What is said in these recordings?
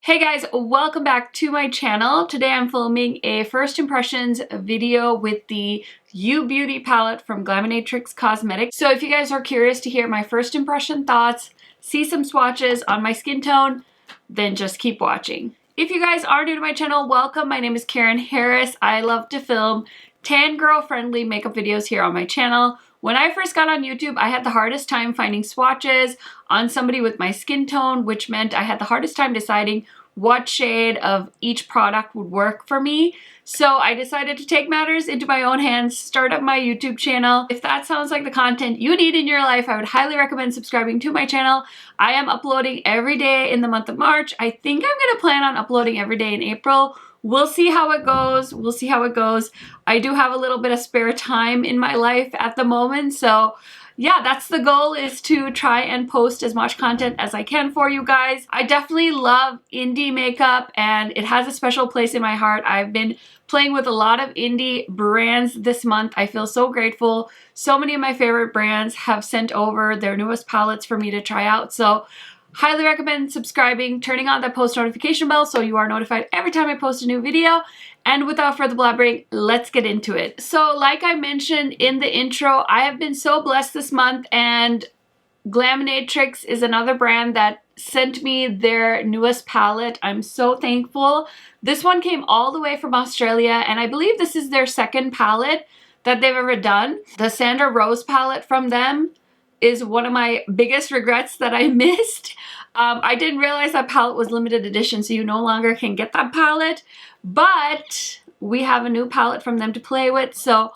Hey guys, welcome back to my channel. Today I'm filming a first impressions video with the You Beauty palette from GLAMINATRIX Cosmetics. So if you guys are curious to hear my first impression thoughts, see some swatches on my skin tone, then just keep watching. If you guys are new to my channel, welcome. My name is Karen Harris. I love to film tan girl friendly makeup videos here on my channel. When I first got on YouTube, I had the hardest time finding swatches on somebody with my skin tone, which meant I had the hardest time deciding what shade of each product would work for me. So I decided to take matters into my own hands, start up my YouTube channel. If that sounds like the content you need in your life, I would highly recommend subscribing to my channel. I am uploading every day in the month of March. I think I'm gonna plan on uploading every day in April. We'll see how it goes. We'll see how it goes. I do have a little bit of spare time in my life at the moment, so yeah, that's the goal, is to try and post as much content as I can for you guys. I definitely love indie makeup and it has a special place in my heart. I've been playing with a lot of indie brands this month. I feel so grateful. So many of my favorite brands have sent over their newest palettes for me to try out. So highly recommend subscribing, turning on that post notification bell so you are notified every time I post a new video. And without further blabbering, let's get into it. So like I mentioned in the intro, I have been so blessed this month, and GLAMINATRIX is another brand that sent me their newest palette. I'm so thankful. This one came all the way from Australia, and I believe this is their second palette that they've ever done. The Sandra Rose palette from them is one of my biggest regrets that I missed. I didn't realize that palette was limited edition, so you no longer can get that palette, but we have a new palette from them to play with, so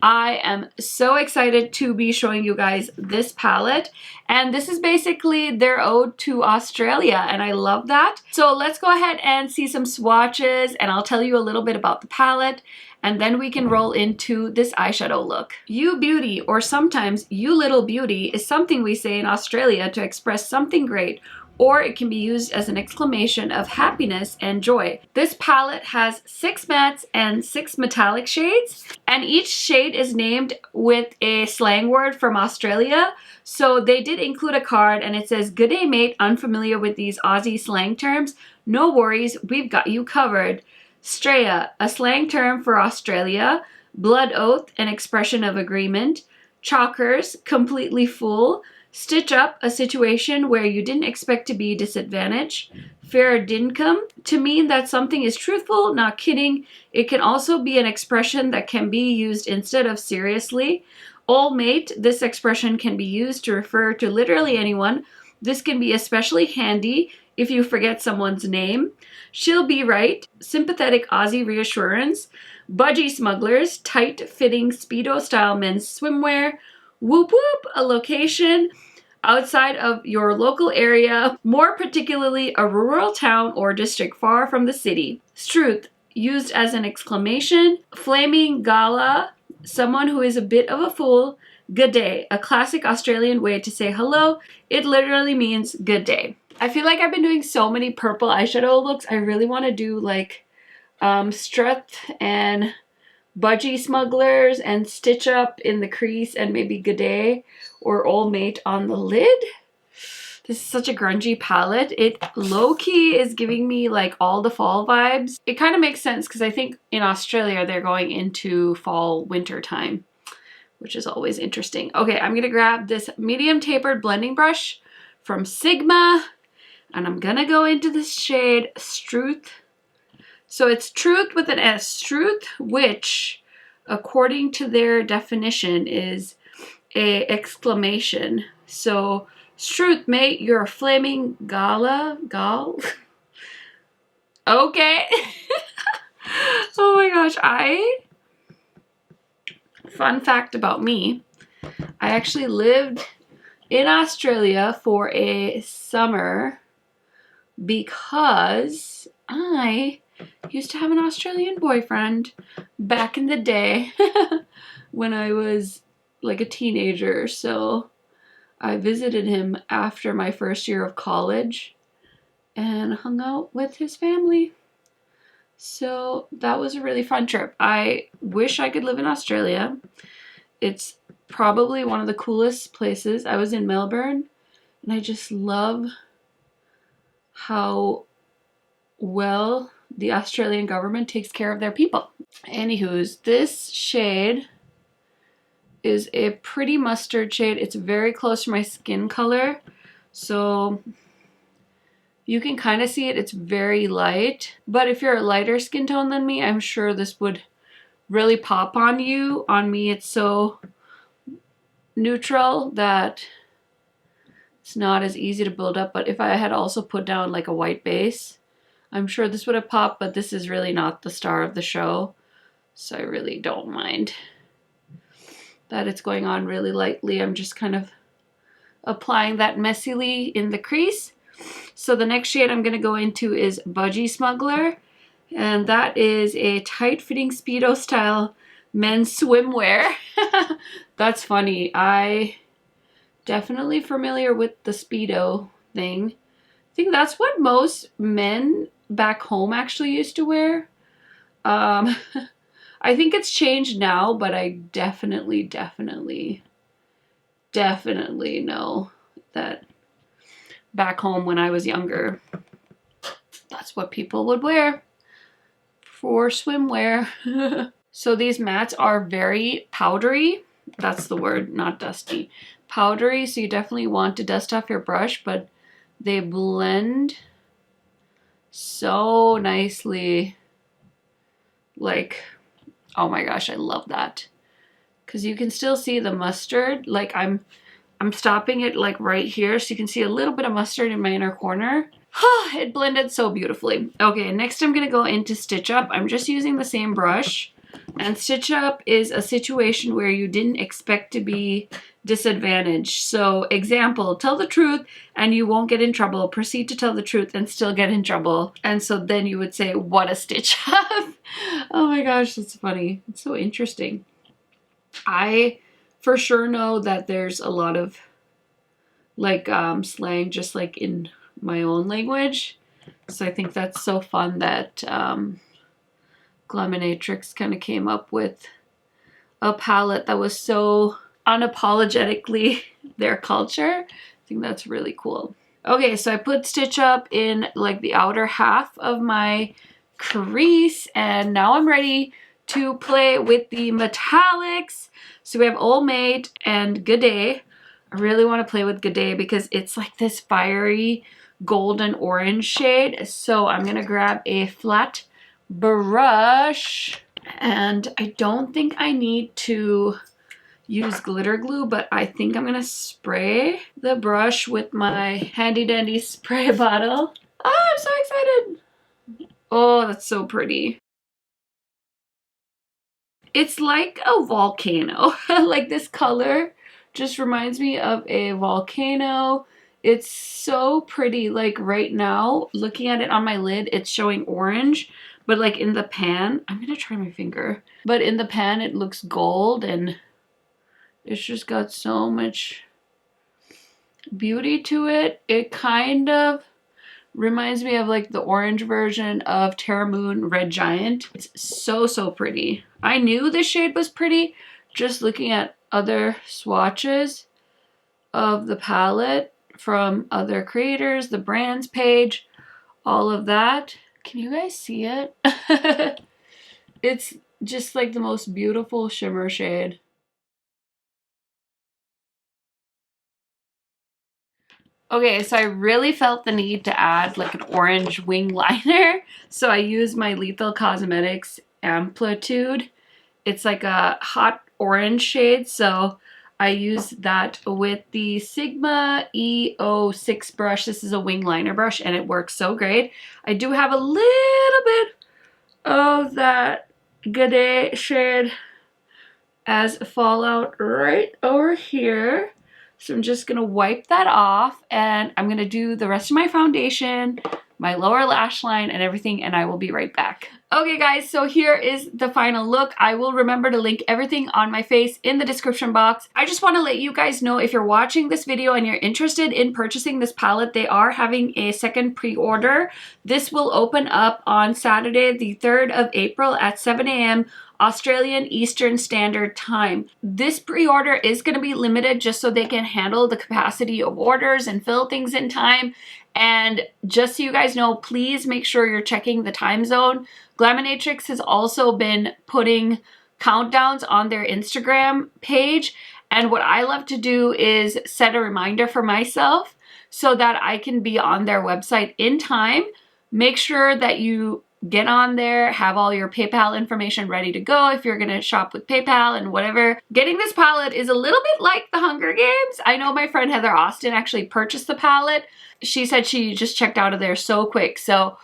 I am so excited to be showing you guys this palette. And this is basically their ode to Australia, and I love that. So let's go ahead and see some swatches, and I'll tell you a little bit about the palette, and then we can roll into this eyeshadow look. You beauty, or sometimes you little beauty, is something we say in Australia to express something great, or it can be used as an exclamation of happiness and joy. This palette has 6 mattes and 6 metallic shades, and each shade is named with a slang word from Australia. So they did include a card, and it says, "Good day mate, unfamiliar with these Aussie slang terms? No worries, we've got you covered." Straya, a slang term for Australia. Blood oath, an expression of agreement. Chalkers, completely full. Stitch up, a situation where you didn't expect to be disadvantaged. Fair dinkum, to mean that something is truthful, not kidding. It can also be an expression that can be used instead of seriously. Old mate, this expression can be used to refer to literally anyone. This can be especially handy if you forget someone's name. She'll be right, sympathetic Aussie reassurance. Budgie smugglers, tight-fitting Speedo-style men's swimwear. Whoop whoop, a location outside of your local area, more particularly a rural town or district far from the city. Struth, used as an exclamation. Flaming gala, someone who is a bit of a fool. Good day, a classic Australian way to say hello. It literally means good day. I feel like I've been doing so many purple eyeshadow looks. I really want to do like Struth and Budgie smugglers and stitch up in the crease and maybe G'day or Old Mate on the lid. This is such a grungy palette. It low-key is giving me like all the fall vibes. It kind of makes sense because I think in Australia they're going into fall winter time, which is always interesting. Okay, I'm gonna grab this medium tapered blending brush from Sigma, and I'm gonna go into this shade Struth. So it's truth with an S, truth, which according to their definition is a exclamation. So Struth, mate, you're a flaming gal. Okay. Oh my gosh, fun fact about me, I actually lived in Australia for a summer because I used to have an Australian boyfriend back in the day when I was like a teenager. So I visited him after my first year of college and hung out with his family. So that was a really fun trip. I wish I could live in Australia. It's probably one of the coolest places. I was in Melbourne, and I just love how well the Australian government takes care of their people. Anywho's, this shade is a pretty mustard shade. It's very close to my skin color, so you can kind of see it. It's very light, but if you're a lighter skin tone than me, I'm sure this would really pop on you. On me, it's so neutral that it's not as easy to build up, but if I had also put down like a white base, I'm sure this would have popped, but this is really not the star of the show, so I really don't mind that it's going on really lightly. I'm just kind of applying that messily in the crease. So the next shade I'm going to go into is Budgie Smuggler, and that is a tight-fitting Speedo style men's swimwear. That's funny. I definitely familiar with the Speedo thing. I think that's what most men back home actually used to wear. I think it's changed now, but I definitely know that back home when I was younger, that's what people would wear for swimwear. So these mattes are very powdery. That's the word, not dusty. Powdery, so you definitely want to dust off your brush, but they blend so nicely. Like, oh my gosh, I love that. Because you can still see the mustard. Like I'm stopping it like right here, so you can see a little bit of mustard in my inner corner. It blended so beautifully. Okay, next I'm gonna go into Stitch Up. I'm just using the same brush. And Stitch Up is a situation where you didn't expect to be disadvantaged. So example, tell the truth and you won't get in trouble. Proceed to tell the truth and still get in trouble. And so then you would say, what a stitch up. Oh my gosh, that's funny. It's so interesting. I for sure know that there's a lot of like slang just like in my own language. So I think that's so fun that GLAMINATRIX kind of came up with a palette that was so unapologetically their culture. I think that's really cool. Okay, so I put Stitch Up in like the outer half of my crease, and now I'm ready to play with the metallics. So we have Old Maid and Good Day. I really want to play with Good Day because it's like this fiery golden orange shade. So I'm gonna grab a flat brush, and I don't think I need to use glitter glue, but I think I'm gonna spray the brush with my handy dandy spray bottle. Oh, I'm so excited. Oh, that's so pretty. It's like a volcano. Like this color just reminds me of a volcano. It's so pretty. Like right now, looking at it on my lid, it's showing orange, but like in the pan, I'm gonna try my finger, but in the pan it looks gold, and it's just got so much beauty to it. It kind of reminds me of like the orange version of Terra Moon Red Giant. It's so pretty. I knew this shade was pretty just looking at other swatches of the palette from other creators, the brands page, all of that. Can you guys see it? It's just like the most beautiful shimmer shade. Okay, so I really felt the need to add like an orange wing liner. So I used my Lethal Cosmetics Amplitude. It's like a hot orange shade, so I used that with the Sigma E06 brush. This is a wing liner brush, and it works so great. I do have a little bit of that Good Day shade as fallout right over here. So I'm just going to wipe that off, and I'm going to do the rest of my foundation, my lower lash line, and everything, and I will be right back. Okay guys, so here is the final look. I will remember to link everything on my face in the description box. I just want to let you guys know, if you're watching this video and you're interested in purchasing this palette, they are having a second pre-order. This will open up on Saturday, the 3rd of April at 7 a.m. Australian Eastern Standard Time. This pre-order is going to be limited just so they can handle the capacity of orders and fill things in time. And just so you guys know, please make sure you're checking the time zone. GLAMINATRIX has also been putting countdowns on their Instagram page. And what I love to do is set a reminder for myself so that I can be on their website in time. Make sure that you get on there, have all your PayPal information ready to go if you're gonna shop with PayPal and whatever. Getting this palette is a little bit like the Hunger Games. I know my friend Heather Austin actually purchased the palette. She said she just checked out of there so quick. So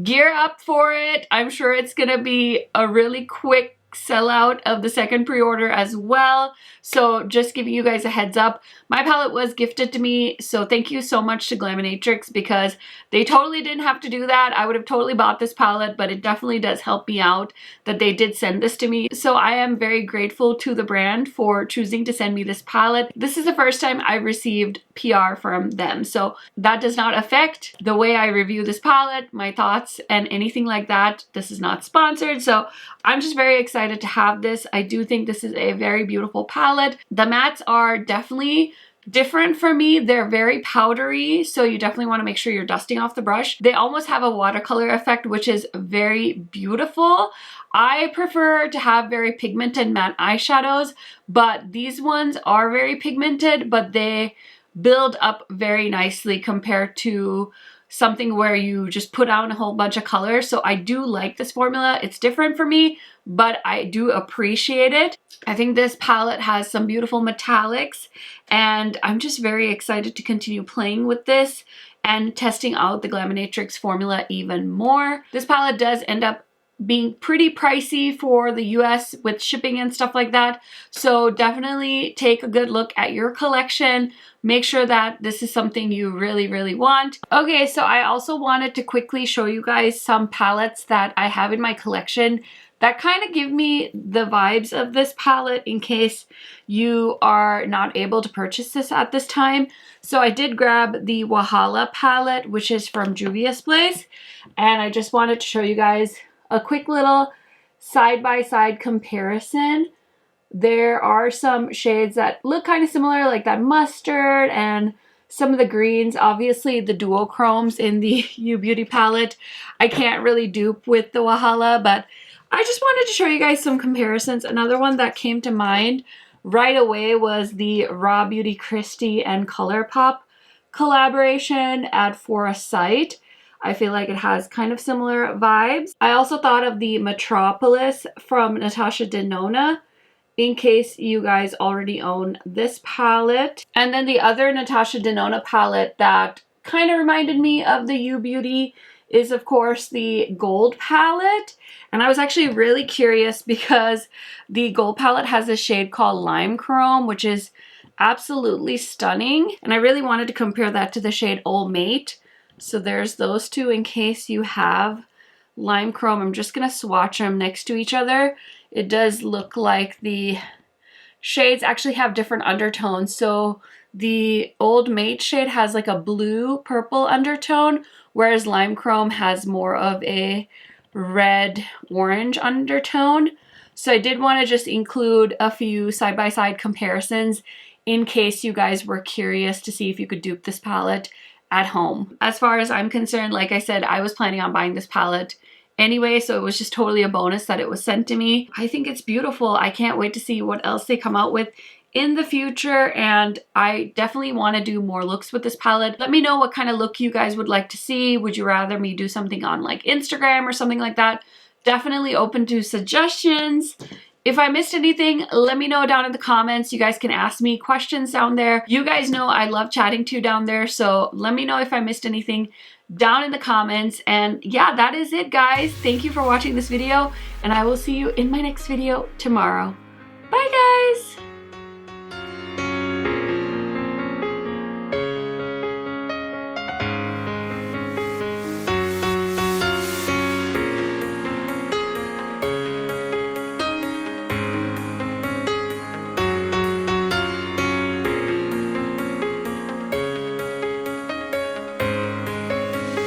gear up for it. I'm sure it's gonna be a really quick sellout of the second pre-order as well. So just giving you guys a heads up. My palette was gifted to me, so thank you so much to GLAMINATRIX because they totally didn't have to do that. I would have totally bought this palette, but it definitely does help me out that they did send this to me. So I am very grateful to the brand for choosing to send me this palette. This is the first time I've received PR from them, so that does not affect the way I review this palette, my thoughts, and anything like that. This is not sponsored, so I'm just very excited to have this. I do think this is a very beautiful palette. The mattes are definitely different for me. They're very powdery, so you definitely want to make sure you're dusting off the brush. They almost have a watercolor effect, which is very beautiful. I prefer to have very pigmented matte eyeshadows, but these ones are very pigmented, but they build up very nicely compared to something where you just put out a whole bunch of colors. So I do like this formula. It's different for me, but I do appreciate it. I think this palette has some beautiful metallics, and I'm just very excited to continue playing with this and testing out the GLAMINATRIX formula even more. This palette does end up being pretty pricey for the US with shipping and stuff like that. So definitely take a good look at your collection. Make sure that this is something you really, really want. Okay, so I also wanted to quickly show you guys some palettes that I have in my collection that kind of give me the vibes of this palette in case you are not able to purchase this at this time. So I did grab the Wahala palette, which is from Juvia's Place, and I just wanted to show you guys a quick little side-by-side comparison. There are some shades that look kind of similar, like that mustard and some of the greens. Obviously, the duochromes in the U Beauty palette, I can't really dupe with the Wahala, but I just wanted to show you guys some comparisons. Another one that came to mind right away was the Raw Beauty Christie and ColourPop collaboration at For a Sight. I feel like it has kind of similar vibes. I also thought of the Metropolis from Natasha Denona, in case you guys already own this palette. And then the other Natasha Denona palette that kind of reminded me of the U Beauty is, of course, the Gold palette. And I was actually really curious because the Gold palette has a shade called Lime Chrome, which is absolutely stunning. And I really wanted to compare that to the shade Old Mate. So there's those two in case you have Lime Chrome. I'm just going to swatch them next to each other. It does look like the shades actually have different undertones. So the Old Mate shade has like a blue purple undertone, whereas Lime Chrome has more of a red orange undertone. So I did want to just include a few side-by-side comparisons in case you guys were curious to see if you could dupe this palette at home. As far as I'm concerned, like I said, I was planning on buying this palette anyway, so it was just totally a bonus that it was sent to me. I think it's beautiful. I can't wait to see what else they come out with in the future, and I definitely want to do more looks with this palette. Let me know what kind of look you guys would like to see. Would you rather me do something on like Instagram or something like that? Definitely open to suggestions. If I missed anything, let me know down in the comments. You guys can ask me questions down there. You guys know I love chatting to you down there, so let me know if I missed anything down in the comments. And yeah, that is it, guys. Thank you for watching this video, and I will see you in my next video tomorrow. Bye, guys!